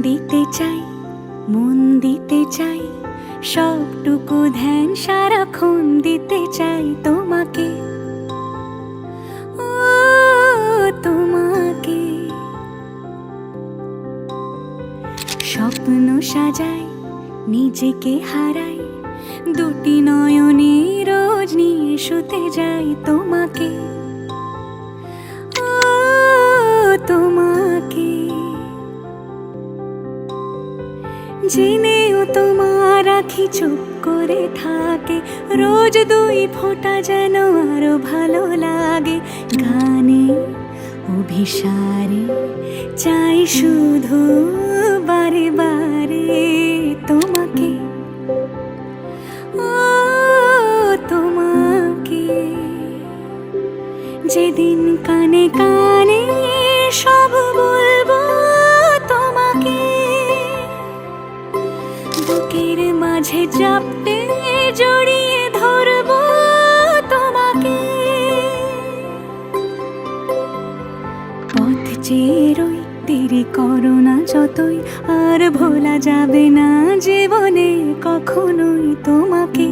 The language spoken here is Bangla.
দিতে চাই, মন দিতে চাই, সবটুকু ধ্যান সারাক্ষণ দিতে চাই তোমাকে, ও তোমাকে। স্বপ্ন সাজাই, নিজেকে হারাই, দুটি নয়নে রোজ নিয়ে শুতে যাই তোমাকে, ও তোমাকে। জেনেও তোমার আখি চুপ করে থাকে, রোজ দুই ফোঁটা যেন আরো ভালো লাগে। গানে অভিসারে চাই শুধু বারে বারে তোমাকে, ও তোমাকে। যেদিন কানে কানে সব বলবো তোমাকে, বুকের মাঝে চাপতে জড়িয়ে ধরবো তোমাকে। পথ চেয়ে রই, দেরি করো না যতই, আর ভোলা যাবে না জীবনে কখনোই তোমাকে।